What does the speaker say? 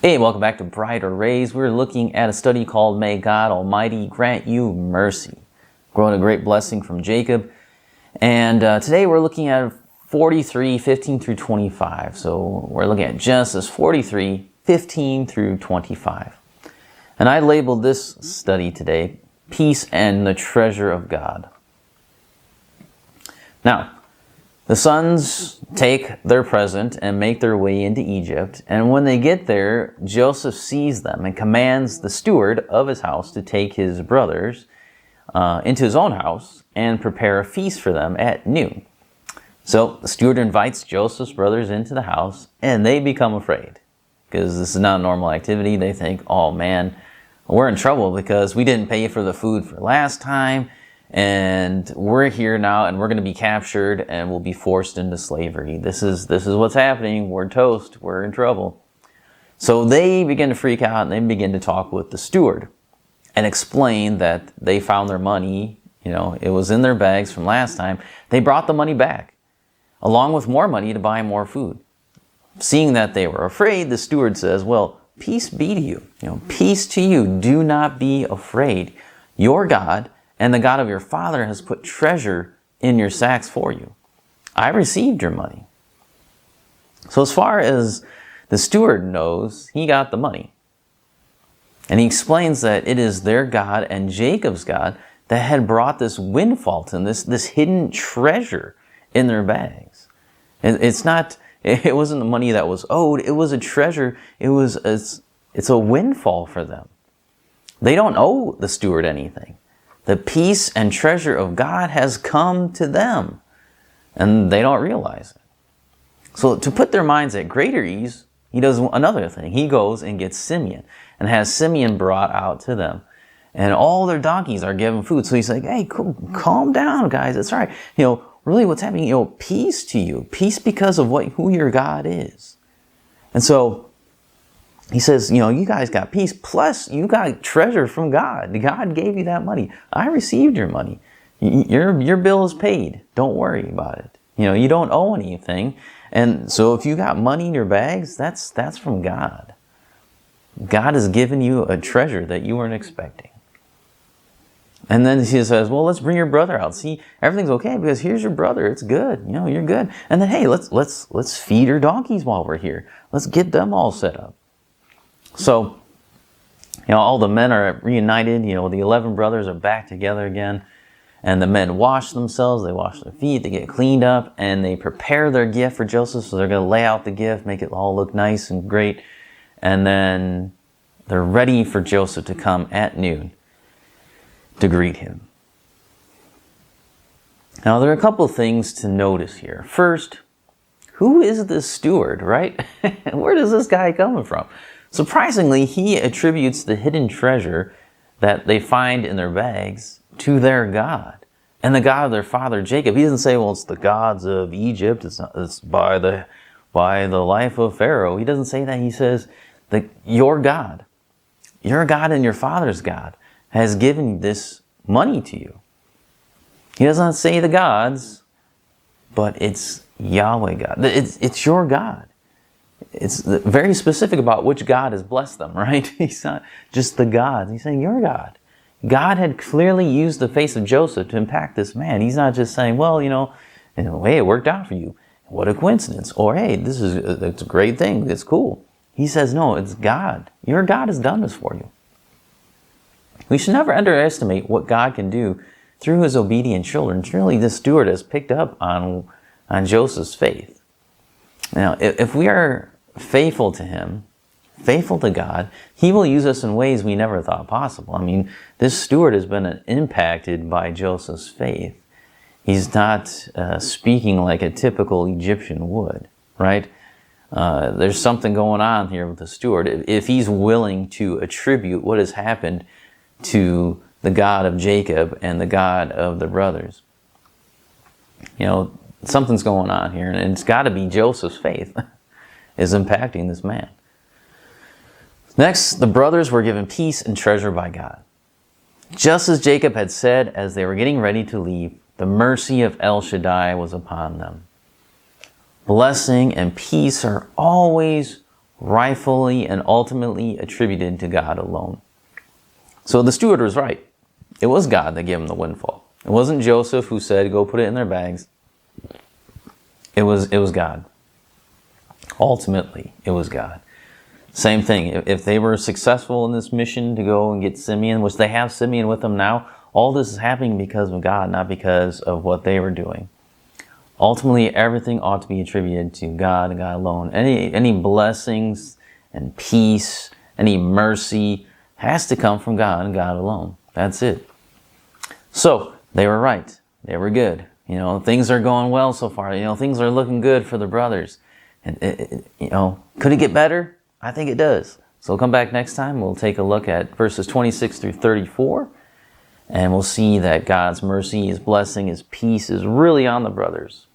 Hey, welcome back to Brighter Rays. We're looking at a study called May God Almighty Grant You Mercy. Growing a great blessing from Jacob. And today we're looking at 43, 15 through 25. So we're looking at Genesis 43, 15 through 25. And I labeled this study today, Peace and the Treasure of God. Now, the sons take their present and make their way into Egypt. And when they get there, Joseph sees them and commands the steward of his house to take his brothers into his own house and prepare a feast for them at noon. So the steward invites Joseph's brothers into the house, and they become afraid because this is not a normal activity. They think, oh man, we're in trouble because we didn't pay for the food for last time. And we're here now, and we're going to be captured, and we'll be forced into slavery. This is what's happening. We're toast. We're in trouble. So they begin to freak out, and they begin to talk with the steward and explain that they found their money. You know, it was in their bags from last time. They brought the money back, along with more money to buy more food. Seeing that they were afraid, the steward says, "Well, peace be to you. Peace to you. Do not be afraid. Your God and the God of your father has put treasure in your sacks for you. I received your money." So as far as the steward knows, he got the money. And he explains that it is their God and Jacob's God that had brought this windfall to them, this hidden treasure in their bags. It wasn't the money that was owed, it was a treasure, it's a windfall for them. They don't owe the steward anything. The peace and treasure of God has come to them, and they don't realize it. So to put their minds at greater ease, he does another thing. He goes and gets Simeon and has Simeon brought out to them. And all their donkeys are given food. So he's like, hey, calm down, guys. It's all right. Really what's happening, peace to you. Peace because of who your God is. And so he says, you guys got peace, plus you got treasure from God. God gave you that money. I received your money. Your bill is paid. Don't worry about it. You don't owe anything. And so if you got money in your bags, that's from God. God has given you a treasure that you weren't expecting. And then he says, well, let's bring your brother out. See, everything's okay because here's your brother. It's good. You're good. And then, hey, let's feed your donkeys while we're here. Let's get them all set up. So, all the men are reunited. The 11 brothers are back together again. And the men wash themselves. They wash their feet. They get cleaned up. And they prepare their gift for Joseph. So they're going to lay out the gift, make it all look nice and great. And then they're ready for Joseph to come at noon to greet him. Now, there are a couple of things to notice here. First, who is this steward, right? Where does this guy come from? Surprisingly, he attributes the hidden treasure that they find in their bags to their God and the God of their father Jacob. He doesn't say, well, it's the gods of Egypt. It's by the life of Pharaoh. He doesn't say that. He says that your God and your father's God has given this money to you. He does not say the gods, but it's Yahweh God. It's your God. It's very specific about which God has blessed them, right? He's not just the gods. He's saying your God. God had clearly used the face of Joseph to impact this man. He's not just saying, well, hey, it worked out for you. What a coincidence. Or, hey, it's a great thing. It's cool. He says, no, it's God. Your God has done this for you. We should never underestimate what God can do through his obedient children. Surely this steward has picked up on Joseph's faith. Now, if we are faithful to him, faithful to God, he will use us in ways we never thought possible. I mean, this steward has been impacted by Joseph's faith. He's not speaking like a typical Egyptian would, right? There's something going on here with the steward. If he's willing to attribute what has happened to the God of Jacob and the God of the brothers. Something's going on here, and it's got to be Joseph's faith is impacting this man. Next, the brothers were given peace and treasure by God. Just as Jacob had said as they were getting ready to leave, the mercy of El Shaddai was upon them. Blessing and peace are always rightfully and ultimately attributed to God alone. So the steward was right. It was God that gave him the windfall. It wasn't Joseph who said, go put it in their bags. It was God. Ultimately, it was God. Same thing. If they were successful in this mission to go and get Simeon, which they have Simeon with them now, all this is happening because of God, not because of what they were doing. Ultimately, everything ought to be attributed to God and God alone. Any blessings and peace, any mercy has to come from God and God alone. That's it. So, they were right. They were good. Things are going well so far. Things are looking good for the brothers. And could it get better? I think it does. So we'll come back next time. We'll take a look at verses 26 through 34. And we'll see that God's mercy, His blessing, His peace is really on the brothers.